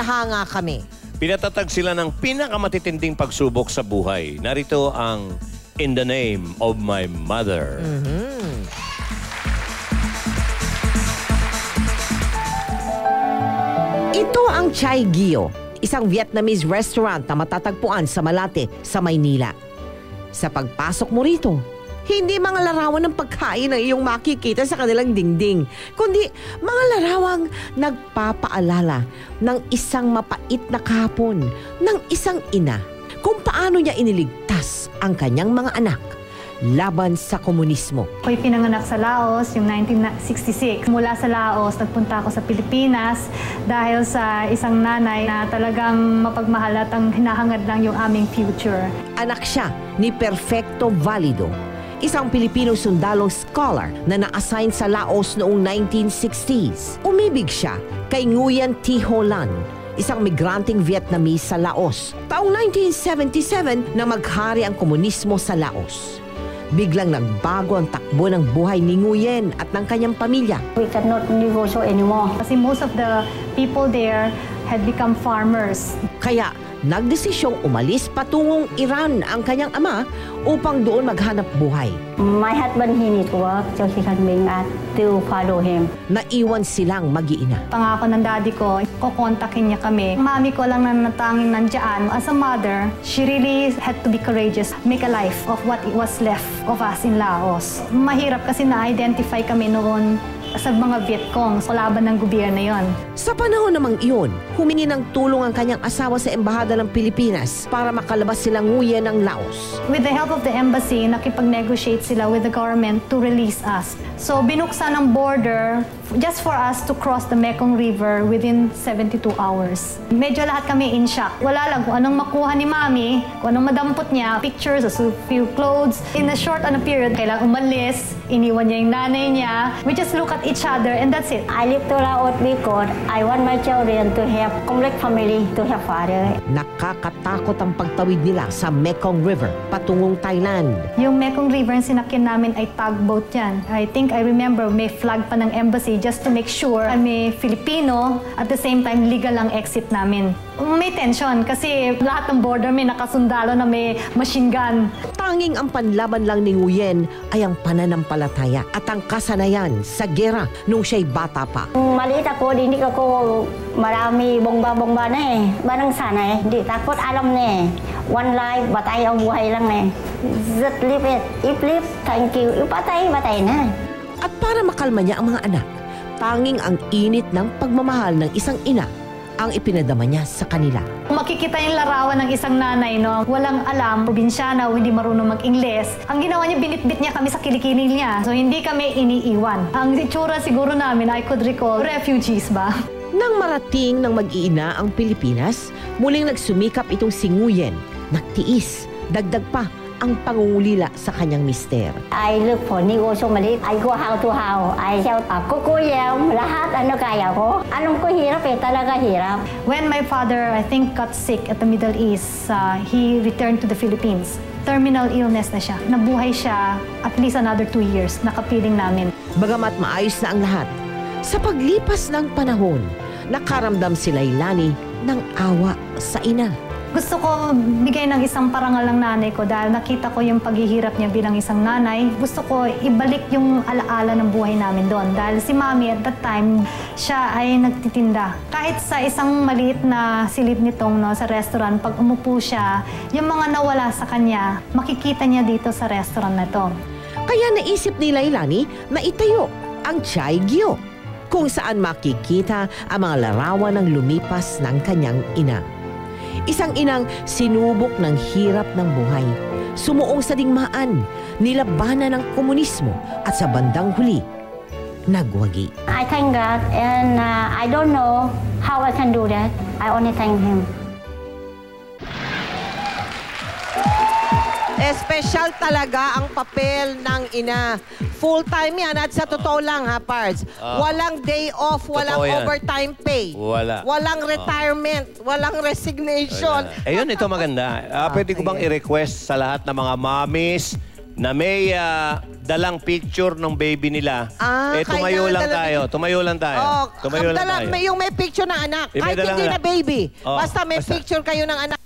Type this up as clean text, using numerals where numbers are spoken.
nahanga kami. Pinatatag sila ng pinakamatitinding pagsubok sa buhay. Narito ang In the Name of My Mother. Ito ang Chai Gio, isang Vietnamese restaurant na matatagpuan sa Malate, sa Maynila. Sa pagpasok mo rito, hindi mga larawan ng pagkain ang iyong makikita sa kanilang dingding, kundi mga larawang nagpapaalala ng isang mapait na kahapon ng isang ina kung paano niya iniligtas ang kanyang mga anak laban sa komunismo. Ako'y pinanganak sa Laos yung 1966. Mula sa Laos, nagpunta ako sa Pilipinas dahil sa isang nanay na talagang mapagmahal at ang hinahangad lang yung aming future. Anak siya ni Perfecto Valido, isang Pilipino sundalong scholar na na-assign sa Laos noong 1960s. Umibig siya kay Nguyen Thi Ho Lan, isang migranteng Vietnamese sa Laos. Taong 1977 na maghari ang komunismo sa Laos. Biglang nagbago ang takbo ng buhay ni Nguyen at ng kanyang pamilya. We cannot negotiate anymore. Kasi most of the people there had become farmers. Kaya nagdesisyong umalis patungong Iran ang kanyang ama upang doon maghanap buhay. My husband, he need to work so he can bring us to follow him. Naiwan silang mag-iina. Pangako ng daddy ko, kukontakin niya kami. Mami ko lang na natanging nandyan. As a mother, she really had to be courageous, make a life of what was left of us in Laos. Mahirap kasi na-identify kami noon sa mga Vietcong, sa laban ng gobyerno yon. Sa panahon namang iyon, humingi ng tulong ang kanyang asawa sa Embahada ng Pilipinas para makalabas silang Nguyen ng Laos. With the help of the embassy, nakipag-negotiate sila with the government to release us. So binuksan ang border just for us to cross the Mekong River within 72 hours. Medyo lahat kami in shock. Wala lang kung anong makuha ni Mami, kung anong madampot niya, pictures, a few clothes. In a short period, kailangan umalis, iniwan niya yung nanay niya. We just look at each other and that's it. I live to Laos because I want my children to have complete family, to have father. Nakakatakot ang pagtawid nila sa Mekong River patungong Thailand. Yung Mekong River ang sinakyan namin ay tugboat yan. I remember may flag pa ng embassy just to make sure may Filipino at the same time legal ang exit namin. May tension kasi lahat ng border may nakasundalo na may machine gun. Tanging ang panlaban lang ni Nguyen ay ang pananampalataya at ang kasanayan sa gera nung siya'y bata pa. Maliit ako, hindi ako marami bomba-bomba na eh. Barang sana eh, hindi takot alam na eh. One life, batay ang buhay lang eh. Just live it. If live, thank you. Ipatay, batay na. At para makalma niya ang mga anak, tanging ang init ng pagmamahal ng isang ina ang ipinadama niya sa kanila. Makikita yung larawan ng isang nanay, no? Walang alam, probinsyana, hindi marunong mag-Ingles. Ang ginawa niya, binitbit niya kami sa kilikili niya. So hindi kami iniiwan. Ang itsura siguro namin, I could recall, refugees ba? Nang marating ng mag-iina ang Pilipinas, muling nagsumikap itong si Nguyen. Nagtiis, dagdag pa ang pangungulila sa kanyang mister. I look for negosyo maliit. I go how to how. I tell kukuyam, lahat ano kaya ko. Anong ko hirap eh, talaga hirap. When my father, I think, got sick at the Middle East, he returned to the Philippines. Terminal illness na siya. Nabuhay siya at least another 2 years. Nakapiling namin. Bagamat maayos na ang lahat, sa paglipas ng panahon, nakaramdam si Lailani ng awa sa ina. Gusto ko bigay ng isang parangal ng nanay ko dahil nakita ko yung paghihirap niya bilang isang nanay. Gusto ko ibalik yung alaala ng buhay namin doon. Dahil si Mami at that time, siya ay nagtitinda. Kahit sa isang maliit na silid nitong sa restaurant, pag umupo siya, yung mga nawala sa kanya, makikita niya dito sa restaurant na to. Kaya naisip ni Lailani na itayo ang Chai Gio, kung saan makikita ang mga larawan ng lumipas ng kanyang ina. Isang inang sinubok ng hirap ng buhay, sumuong sa digmaan, nilabanan ng komunismo at sa bandang huli, nagwagi. I thank God and I don't know how I can do that. I only thank Him. Espesyal talaga ang papel ng ina. Full-time yan at sa totoo lang ha, Pards. Walang day off, walang overtime pay. Walang retirement, walang resignation. Ayun, ito maganda. Pwede ko bang i-request sa lahat ng mga mommies na may dalang picture ng baby nila. Tumayo kailangan lang dala- tayo. Tumayo lang tayo. Tumayo lang tayo. Yung may picture ng anak. Yung may Kahit hindi dalang na baby. Oh, Basta may basta. picture kayo ng anak.